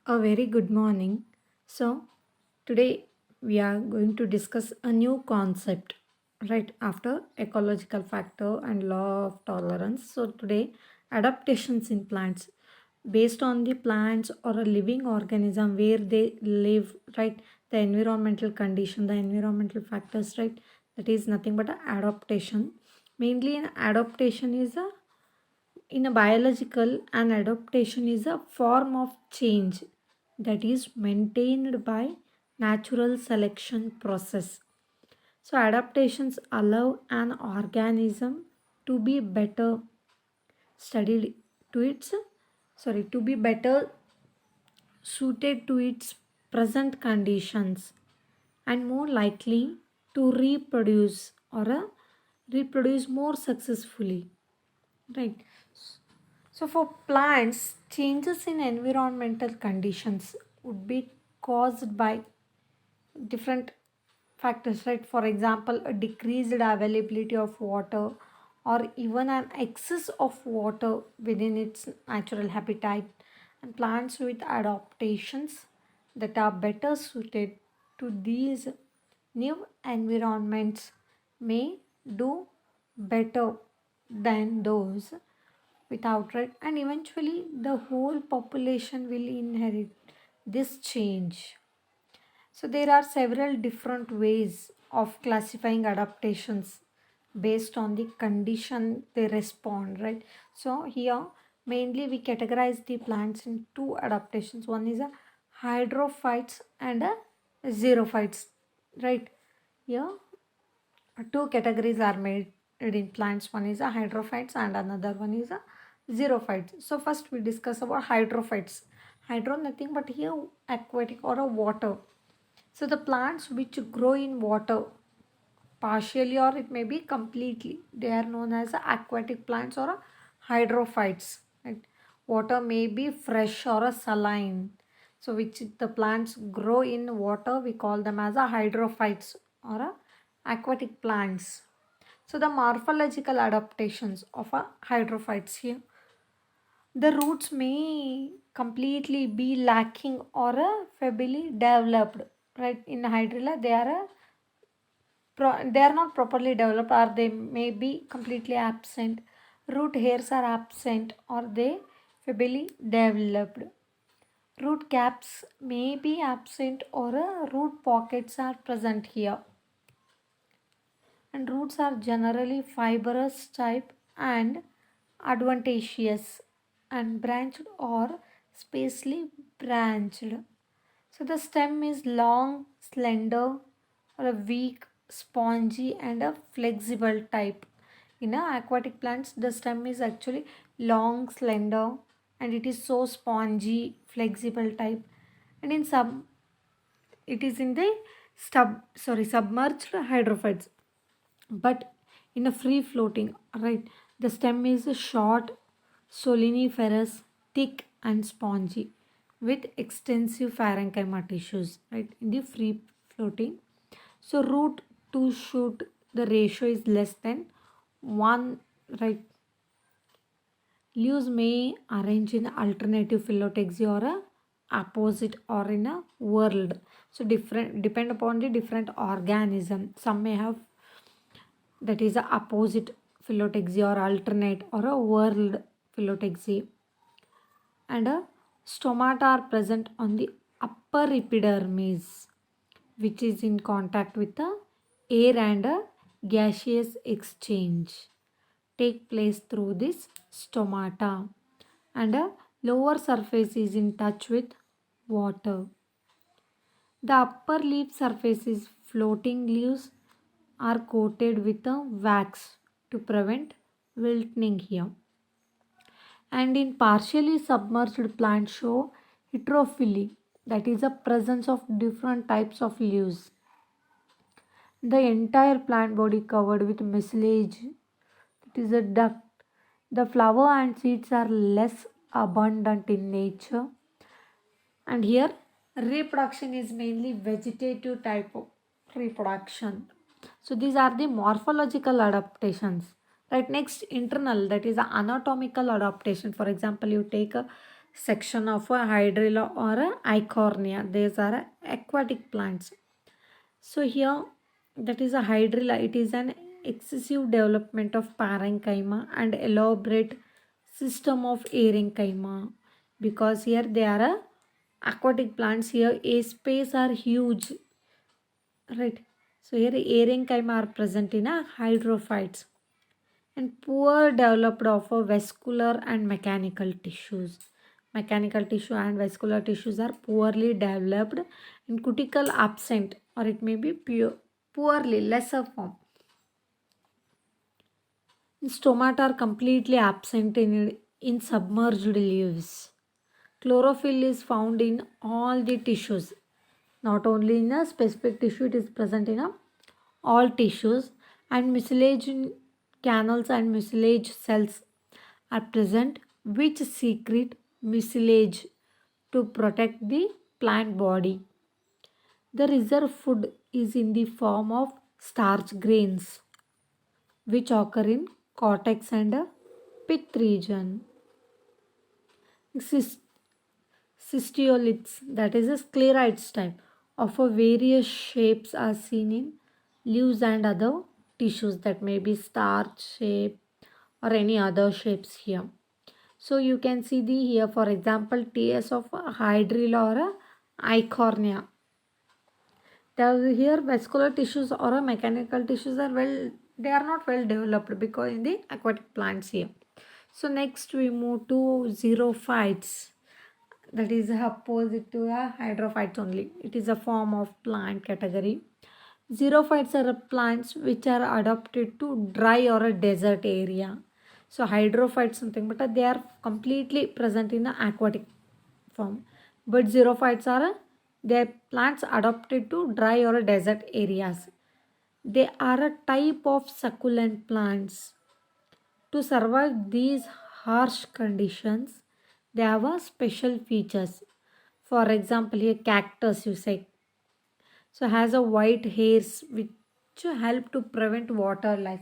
A very good morning. So, today we are going to discuss a new concept, right? After ecological factor and law of tolerance. So, today, adaptations in plants based on the plants or a living organism where they live, right? The environmental condition, the environmental factors, right? That is nothing but a adaptation. Mainly, an adaptation is a in a biological, an adaptation is a form of change that is maintained by natural selection process. So adaptations allow an organism to be better studied to its to be better suited to its present conditions and more likely to reproduce or reproduce more successfully, right? So, for plants, changes in environmental conditions would be caused by different factors, right? For example, a decreased availability of water or even an excess of water within its natural habitat, and plants with adaptations that are better suited to these new environments may do better than those without, right? And eventually the whole population will inherit this change. So there are several different ways of classifying adaptations based on the condition they respond, right? So here mainly we categorize the plants in two adaptations. One is a hydrophytes and a xerophytes, right? Here two categories are made in plants. One is a hydrophytes and another one is a xerophytes. So first we discuss about hydrophytes. Hydro nothing but here aquatic or a water. So the plants which grow in water partially or it may be completely, they are known as aquatic plants or hydrophytes, right? Water may be fresh or a saline, so which the plants grow in water, we call them as a hydrophytes or aquatic plants. So the morphological adaptations of a hydrophytes here, the roots may completely be lacking or feebly developed, right? In hydrilla they are they are not properly developed or they may be completely absent. Root hairs are absent or they feebly developed. Root caps may be absent or root pockets are present here. And roots are generally fibrous type and adventitious and branched or spacely branched. So the stem is long, slender, or a weak, spongy, and a flexible type. In aquatic plants, the stem is actually long, slender, and it is so spongy, flexible type. And in it is in the submerged hydrophytes. But in a free floating, right, the stem is short, soliniferous, thick, and spongy with extensive parenchyma tissues, right, in the free floating. So root to shoot, the ratio is less than 1, right? Leaves may arrange in alternative phyllotaxy or a opposite or in a world. So different depend upon the different organism. Some may have that is a opposite phyllotaxy or alternate or a world phyllotaxy, and a stomata are present on the upper epidermis which is in contact with the air, and a gaseous exchange take place through this stomata, and a lower surface is in touch with water. The upper leaf surface is floating leaves are coated with a wax to prevent wilting here. And in partially submerged plants show heterophyly, that is the presence of different types of leaves. The entire plant body covered with mucilage, that is a duct. The flower and seeds are less abundant in nature, and here reproduction is mainly vegetative type of reproduction. So these are the morphological adaptations, right? Next internal, that is the anatomical adaptation. For example, you take section of a hydrilla or a eichhornia. These are aquatic plants. So here, that is a hydrilla. It is an excessive development of parenchyma and elaborate system of arenchyma, because here they are a aquatic plants. Here a space are huge, right? So here arenchyma are present in a hydrophytes, and poor developed of a vascular and mechanical tissues. Mechanical tissue and vascular tissues are poorly developed and cuticle absent, or it may be poorly lesser form. Stomata are completely absent in submerged leaves. Chlorophyll is found in all the tissues, not only in a specific tissue, it is present in all tissues, and mucilage canals and mucilage cells are present, which secrete mucilage to protect the plant body. The reserve food is in the form of starch grains, which occur in cortex and pith region. Cystioliths, that is a scleroids type of a various shapes, are seen in leaves and other tissues, that may be starch shape or any other shapes here. So you can see the here, for example, TS of a hydrilla or a eichhornia. Here vascular tissues or a mechanical tissues are they are not well developed because in the aquatic plants here. So next we move to xerophytes, that is opposite to a hydrophytes only. It is a form of plant category. Xerophytes are plants which are adapted to dry or a desert area. So hydrophytes something, but they are completely present in the aquatic form. But xerophytes are they plants adapted to dry or desert areas. They are a type of succulent plants. To survive these harsh conditions, they have a special features. For example, here cactus you say. So has a white hairs which help to prevent water loss.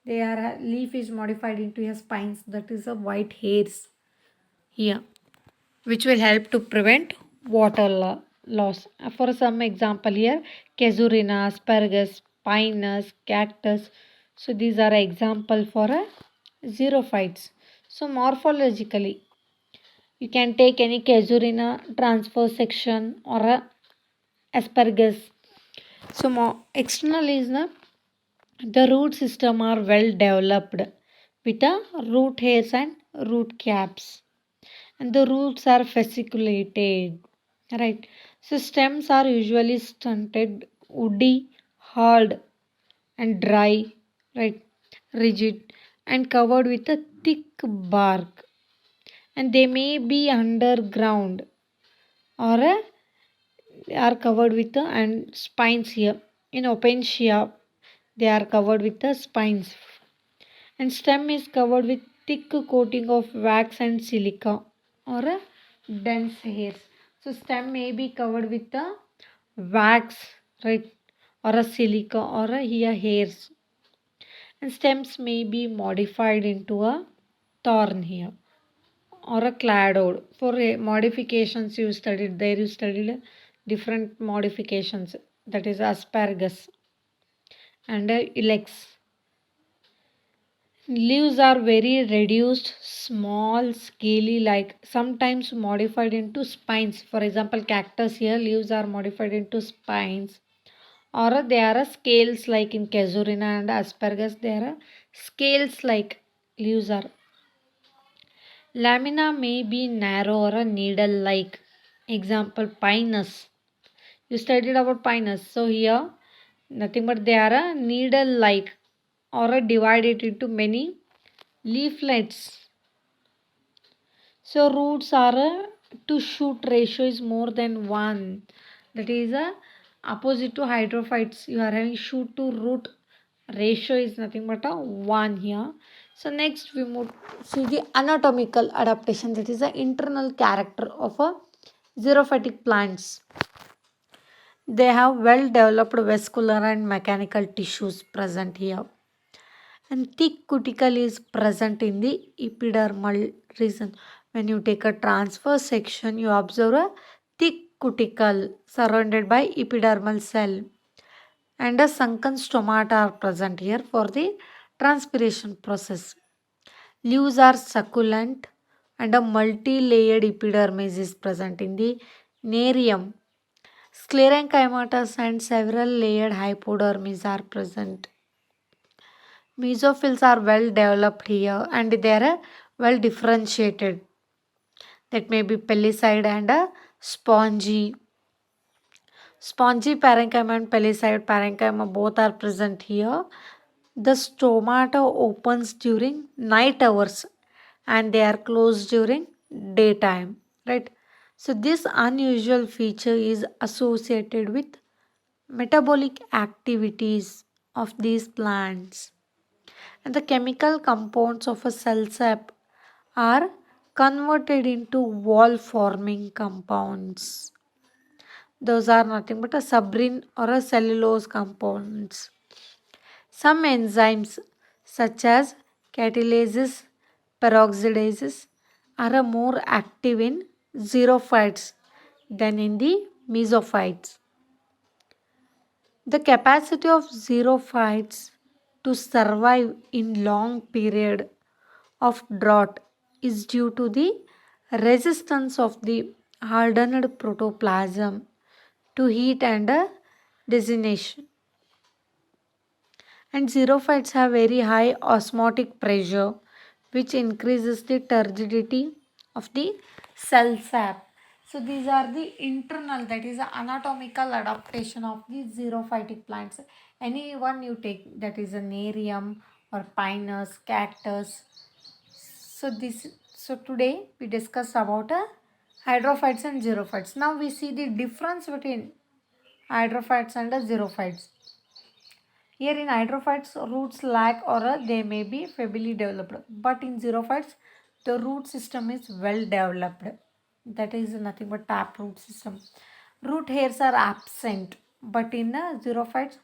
Their leaf is modified into a spines, that is a white hairs here, which will help to prevent water loss. For some example here, casuarina, asparagus, pinus, cactus. So these are example for a xerophytes. So morphologically, you can take any casuarina transverse section or a asparagus. So external is the root system are well developed with the root hairs and root caps, and the roots are fasciculated, right? So stems are usually stunted, woody, hard and dry, right? Rigid and covered with a thick bark, and they may be underground or they are covered with the and spines here. In opentia, they are covered with the spines, and stem is covered with thick coating of wax and silica or a dense hairs. So stem may be covered with the wax, right, or a silica or a here hairs, and stems may be modified into a thorn here or a cladode. For modifications you studied there, you studied different modifications, that is asparagus and ilex. Leaves are very reduced, small, scaly, like sometimes modified into spines. For example, cactus here, leaves are modified into spines. Or there are scales like in casuarina and asparagus, there are scales like leaves are. Lamina may be narrow or a needle like. Example, pinus. You studied about pinus. So here, nothing but they are a needle like or a divided into many leaflets. So roots are a to shoot ratio is more than 1. That is a opposite to hydrophytes. You are having shoot to root ratio is nothing but a 1 here. So next we move see the anatomical adaptation, that is the internal character of a xerophytic plants. They have well developed vascular and mechanical tissues present here, and thick cuticle is present in the epidermal region. When you take a transverse section, you observe a thick cuticle surrounded by epidermal cell and a sunken stomata are present here for the transpiration process. Leaves are succulent and a multi-layered epidermis is present in the nerium. Sclerenchymatous and several layered hypodermis are present. Mesophils are well developed here and they are well differentiated. That may be pellicide and a spongy. Spongy parenchyma and pellicide parenchyma both are present here. The stomata opens during night hours and they are closed during daytime, right? So this unusual feature is associated with metabolic activities of these plants, and the chemical compounds of a cell sap are converted into wall forming compounds. Those are nothing but a subrin or a cellulose compounds. Some enzymes such as catalases, peroxidases are more active in xerophytes than in the mesophytes. The capacity of xerophytes to survive in long period of drought is due to the resistance of the hardened protoplasm to heat and designation. And xerophytes have very high osmotic pressure, which increases the turgidity of the cell sap. So these are the internal, that is the anatomical adaptation of the xerophytic plants. Any one you take, that is a nerium or pinus, cactus. So today we discuss about hydrophytes and xerophytes. Now we see the difference between hydrophytes and xerophytes. Here in hydrophytes, roots lack or they may be feebly developed. But in xerophytes, the root system is well developed. That is nothing but tap root system. Root hairs are absent, but in xerophytes,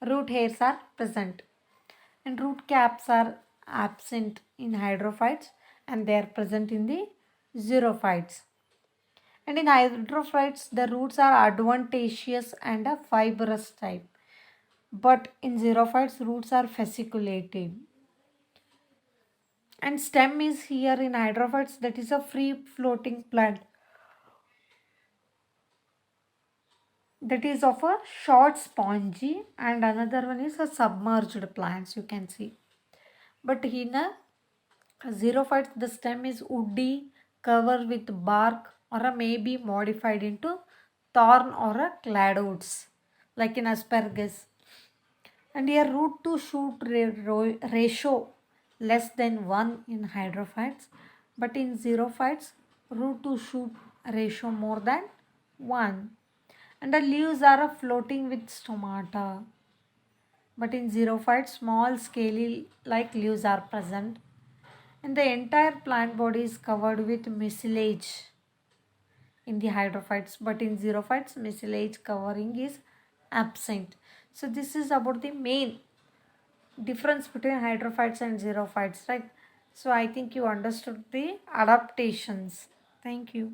root hairs are present. And root caps are absent in hydrophytes and they are present in the xerophytes. And in hydrophytes, the roots are adventitious and a fibrous type. But in xerophytes, roots are fasciculated. And stem is here in hydrophytes, that is a free floating plant. That is of a short spongy, and another one is a submerged plants, you can see. But in a xerophytes, the stem is woody, covered with bark, or a may be modified into thorn or a cladodes, like in asparagus. And here root to shoot ratio less than 1 in hydrophytes, but in xerophytes root to shoot ratio more than 1. And the leaves are floating with stomata, but in xerophytes small scaly like leaves are present, and the entire plant body is covered with mucilage in the hydrophytes, but in xerophytes mucilage covering is absent. So this is about the main difference between hydrophytes and xerophytes, right? So I think you understood the adaptations. Thank you.